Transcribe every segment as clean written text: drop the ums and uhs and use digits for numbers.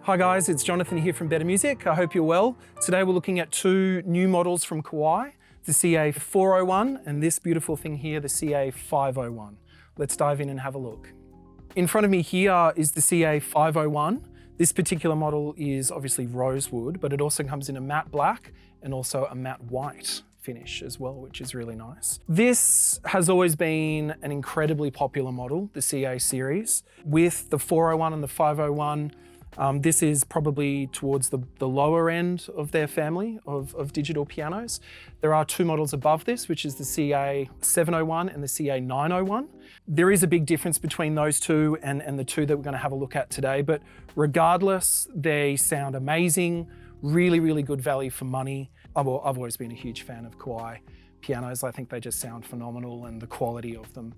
Hi guys, it's Jonathan here from Better Music. I hope you're well. Today we're looking at two new models from Kawai, the CA401 and this beautiful thing here, the CA501. Let's dive in and have a look. In front of me here is the CA501. This particular model is obviously rosewood, but it also comes in a matte black and also a matte white finish as well, which is really nice. This has always been an incredibly popular model, the CA series. With the 401 and the 501, this is probably towards the lower end of their family of digital pianos. There are two models above this, which is the CA701 and the CA901. There is a big difference between those two and the two that we're going to have a look at today, but regardless, they sound amazing, really, really good value for money. I've always been a huge fan of Kawai pianos. I think they just sound phenomenal, and the quality of them,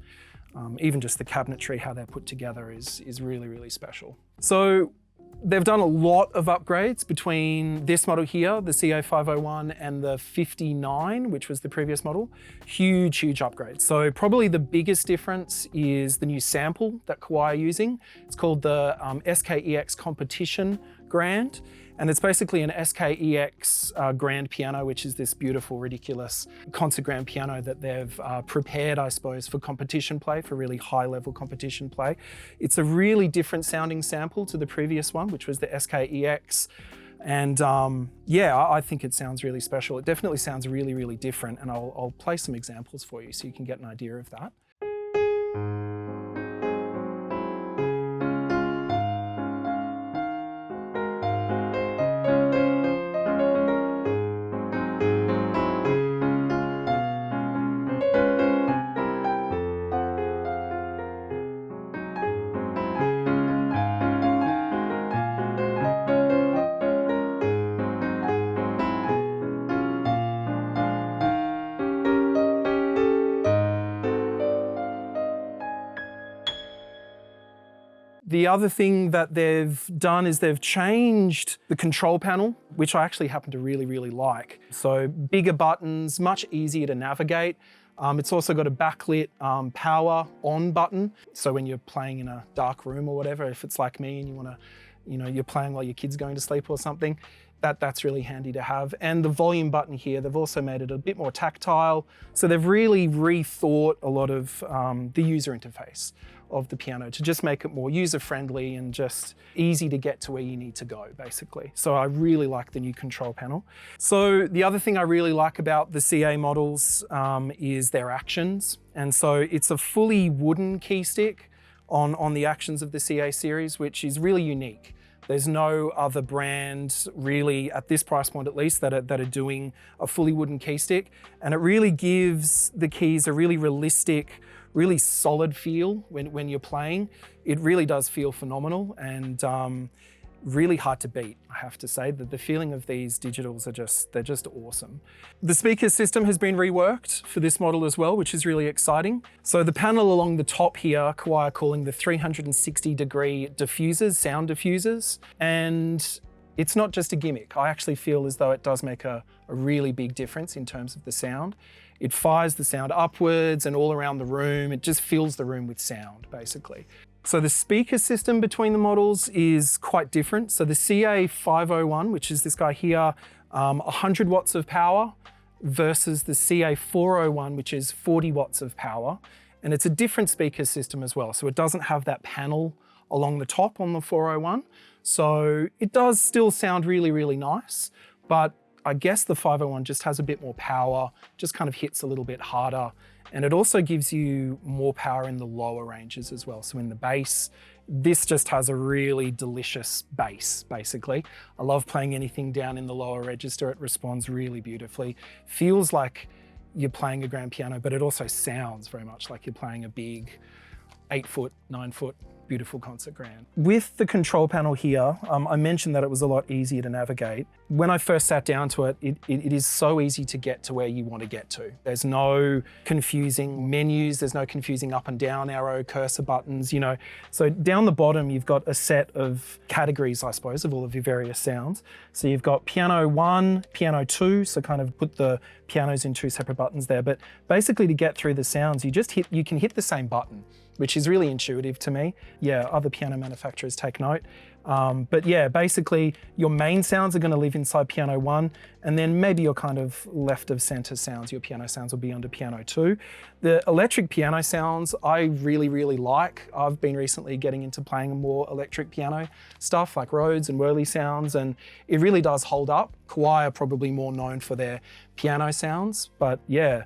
even just the cabinetry, how they're put together is really, really special. So they've done a lot of upgrades between this model here, the CA501, and the 59, which was the previous model. Huge, huge upgrades. So probably the biggest difference is the new sample that Kawai are using. It's called the SKEX Competition Grand. And it's basically an SKEX grand piano, which is this beautiful, ridiculous concert grand piano that they've prepared, I suppose, for competition play, for really high level competition play. It's a really different sounding sample to the previous one, which was the SKEX. And yeah, I think it sounds really special. It definitely sounds really, really different. And I'll play some examples for you so you can get an idea of that. The other thing that they've done is they've changed the control panel, which I actually happen to really, really like. So bigger buttons, much easier to navigate. It's also got a backlit power on button. So when you're playing in a dark room or whatever, if it's like me and you want to, you're playing while your kid's going to sleep or something, that's really handy to have. And the volume button here, they've also made it a bit more tactile. So they've really rethought a lot of the user interface of the piano to just make it more user-friendly and just easy to get to where you need to go, basically. So I really like the new control panel. So the other thing I really like about the CA models is their actions. And so it's a fully wooden key stick on the actions of the CA series, which is really unique. There's no other brand really, at this price point at least, that are doing a fully wooden key stick. And it really gives the keys a really realistic, really solid feel when you're playing. It really does feel phenomenal and really hard to beat, I have to say. The feeling of these digitals they're just awesome. The speaker system has been reworked for this model as well, which is really exciting. So the panel along the top here, Kawai are calling the 360-degree diffusers, sound diffusers. And it's not just a gimmick. I actually feel as though it does make a really big difference in terms of the sound. It fires the sound upwards and all around the room. It just fills the room with sound, basically. So the speaker system between the models is quite different. So the CA501, which is this guy here, 100 watts of power versus the CA401, which is 40 watts of power. And it's a different speaker system as well. So it doesn't have that panel along the top on the 401. So it does still sound really, really nice, but I guess the 501 just has a bit more power, just kind of hits a little bit harder. And it also gives you more power in the lower ranges as well. So in the bass, this just has a really delicious bass, basically. I love playing anything down in the lower register. It responds really beautifully. Feels like you're playing a grand piano, but it also sounds very much like you're playing a big 8-foot, 9-foot, beautiful concert grand. With the control panel here, I mentioned that it was a lot easier to navigate. When I first sat down to it, it is so easy to get to where you want to get to. There's no confusing menus, there's no confusing up and down arrow, cursor buttons, So down the bottom, you've got a set of categories, I suppose, of all of your various sounds. So you've got piano 1, piano 2, so kind of put the pianos in two separate buttons there. But basically to get through the sounds, you can hit the same button, which is really intuitive to me. Yeah, other piano manufacturers take note. But yeah, basically your main sounds are going to live inside piano 1, and then maybe your kind of left of center sounds, your piano sounds will be under piano 2. The electric piano sounds I really, really like. I've been recently getting into playing more electric piano stuff like Rhodes and whirly sounds, and it really does hold up. Kawai are probably more known for their piano sounds, but yeah,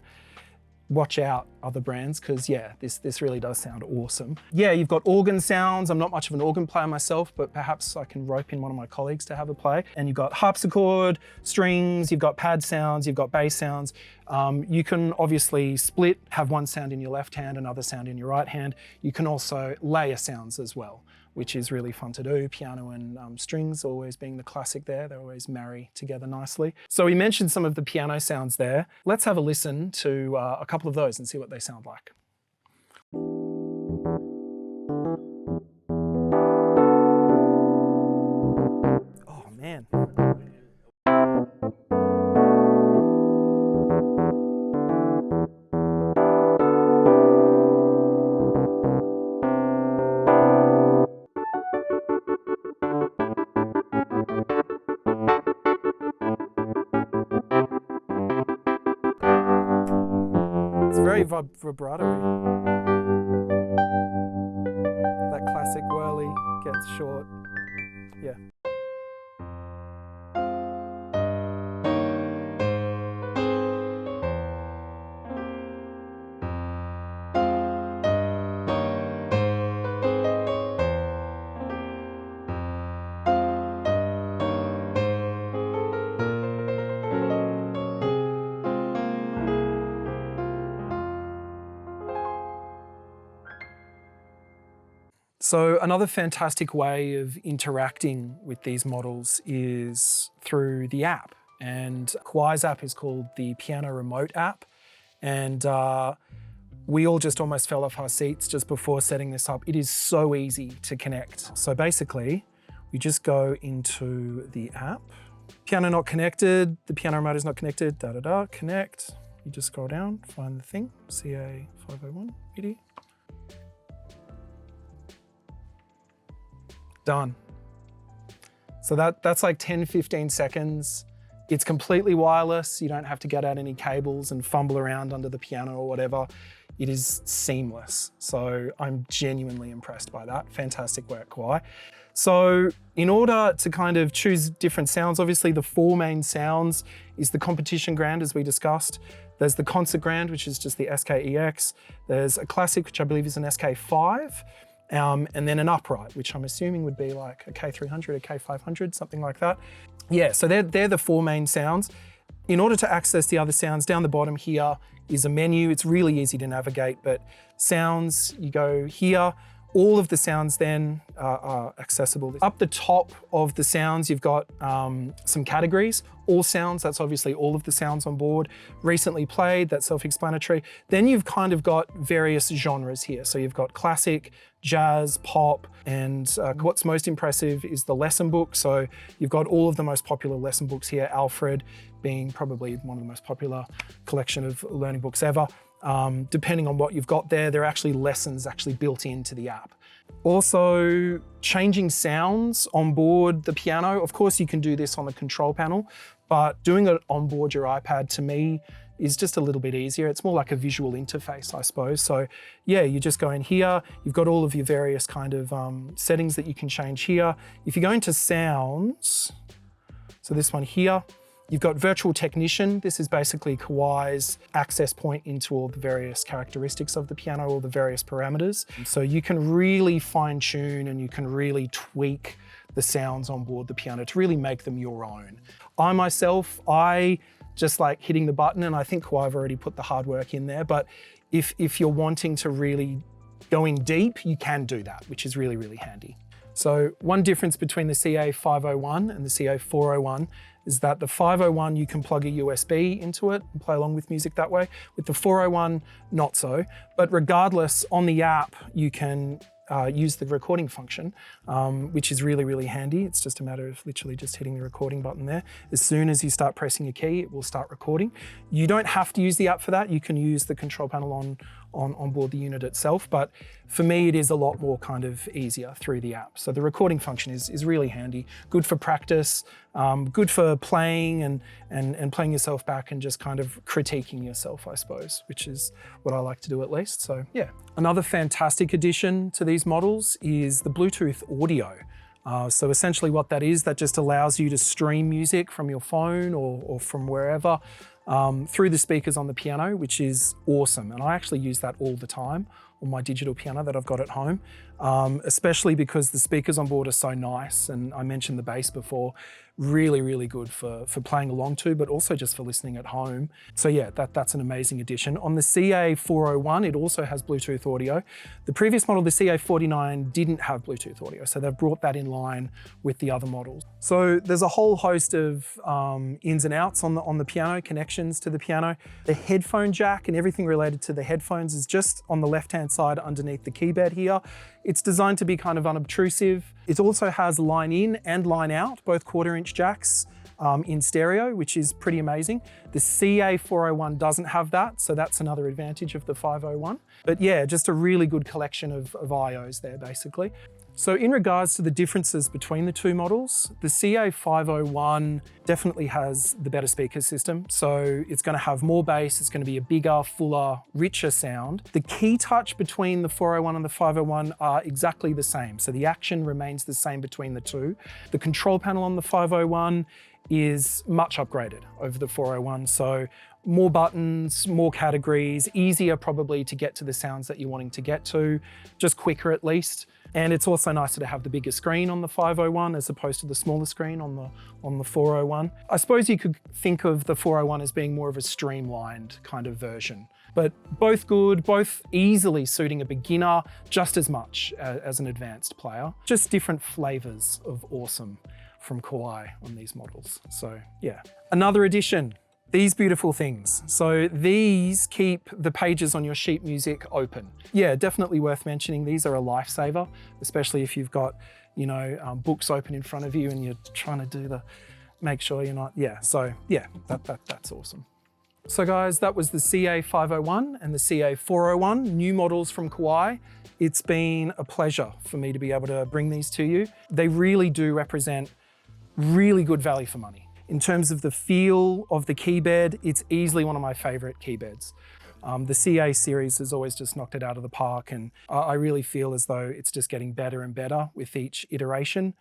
watch out other brands, because yeah, this really does sound awesome. Yeah, you've got organ sounds. I'm not much of an organ player myself, but perhaps I can rope in one of my colleagues to have a play. And you've got harpsichord, strings, you've got pad sounds, you've got bass sounds. You can obviously split, have one sound in your left hand, another sound in your right hand. You can also layer sounds as well, which is really fun to do. Piano and strings always being the classic there. They always marry together nicely. So we mentioned some of the piano sounds there. Let's have a listen to a couple of those and see what they sound like. Oh man. It's very vibrato. That classic whirly gets short. Yeah. So another fantastic way of interacting with these models is through the app. And Kawai's app is called the Piano Remote app. And we all just almost fell off our seats just before setting this up. It is so easy to connect. So basically, we just go into the app. Piano not connected, the piano remote is not connected, connect. You just scroll down, find the thing, CA501, MIDI. Done. So that's like 10, 15 seconds. It's completely wireless. You don't have to get out any cables and fumble around under the piano or whatever. It is seamless. So I'm genuinely impressed by that. Fantastic work, Kawai. So in order to kind of choose different sounds, obviously the 4 main sounds is the competition grand, as we discussed. There's the concert grand, which is just the SKEX. There's a classic, which I believe is an SK5. And then an upright, which I'm assuming would be like a K300, a K500, something like that. Yeah, so they're the 4 main sounds. In order to access the other sounds, down the bottom here is a menu. It's really easy to navigate, but sounds, you go here. All of the sounds then are accessible. Up the top of the sounds, you've got some categories. All sounds, that's obviously all of the sounds on board. Recently played, that's self-explanatory. Then you've kind of got various genres here. So you've got classic, jazz, pop, and what's most impressive is the lesson book. So you've got all of the most popular lesson books here, Alfred being probably one of the most popular collection of learning books ever. Depending on what you've got there, there are actually lessons actually built into the app. Also, changing sounds on board the piano. Of course, you can do this on the control panel, but doing it on board your iPad, to me, is just a little bit easier. It's more like a visual interface, I suppose. So yeah, you just go in here, you've got all of your various kind of settings that you can change here. If you go into sounds, so this one here, you've got Virtual Technician. This is basically Kawai's access point into all the various characteristics of the piano, all the various parameters. So you can really fine tune and you can really tweak the sounds on board the piano to really make them your own. I myself, I just like hitting the button, and I think Kawai have already put the hard work in there, but if you're wanting to really go in deep, you can do that, which is really, really handy. So one difference between the CA501 and the CA401 is that the 501, you can plug a USB into it and play along with music that way. With the 401, not so. But regardless, on the app, you can use the recording function, which is really, really handy. It's just a matter of literally just hitting the recording button there. As soon as you start pressing a key, it will start recording. You don't have to use the app for that. You can use the control panel on board the unit itself. But for me, it is a lot more kind of easier through the app. So the recording function is really handy, good for practice, good for playing and playing yourself back and just kind of critiquing yourself, I suppose, which is what I like to do at least. So yeah. Another fantastic addition to these models is the Bluetooth audio. So essentially what that is, that just allows you to stream music from your phone or from wherever through the speakers on the piano, which is awesome. And I actually use that all the time on my digital piano that I've got at home, especially because the speakers on board are so nice. And I mentioned the bass before, really, really good for playing along to, but also just for listening at home. So yeah, that's an amazing addition. On the CA401, it also has Bluetooth audio. The previous model, the CA401, didn't have Bluetooth audio, so they've brought that in line with the other models. So there's a whole host of ins and outs on the piano, connections to the piano. The headphone jack and everything related to the headphones is just on the left-hand side underneath the key bed here. It's designed to be kind of unobtrusive. It also has line in and line out, both 1/4-inch jacks in stereo, which is pretty amazing. The CA401 doesn't have that, so that's another advantage of the 501. But yeah, just a really good collection of IOs there, basically. So in regards to the differences between the two models, the CA501 definitely has the better speaker system. So it's going to have more bass, it's going to be a bigger, fuller, richer sound. The key touch between the 401 and the 501 are exactly the same. So the action remains the same between the two. The control panel on the 501 is much upgraded over the 401. So more buttons, more categories, easier probably to get to the sounds that you're wanting to get to, just quicker at least. And it's also nicer to have the bigger screen on the 501 as opposed to the smaller screen on the 401. I suppose you could think of the 401 as being more of a streamlined kind of version, but both good, both easily suiting a beginner just as much as an advanced player. Just different flavors of awesome from Kawai on these models. So yeah. Another addition, these beautiful things. So these keep the pages on your sheet music open. Yeah, definitely worth mentioning. These are a lifesaver, especially if you've got, you know, books open in front of you and you're trying to do make sure you're not, yeah. So yeah, that's awesome. So guys, that was the CA501 and the CA401, new models from Kawai. It's been a pleasure for me to be able to bring these to you. They really do represent really good value for money. In terms of the feel of the key bed, it's easily one of my favorite key beds. The CA series has always just knocked it out of the park, and I really feel as though it's just getting better and better with each iteration.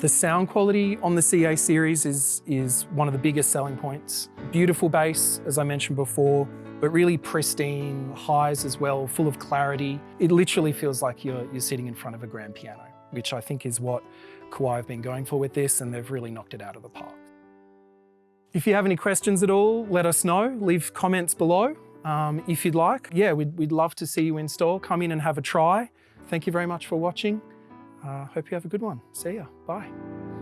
The sound quality on the CA series is one of the biggest selling points. Beautiful bass, as I mentioned before, but really pristine, highs as well, full of clarity. It literally feels like you're sitting in front of a grand piano, which I think is what Kawai have been going for with this, and they've really knocked it out of the park. If you have any questions at all, let us know. Leave comments below if you'd like. Yeah, we'd love to see you in store. Come in and have a try. Thank you very much for watching. Hope you have a good one. See ya. Bye.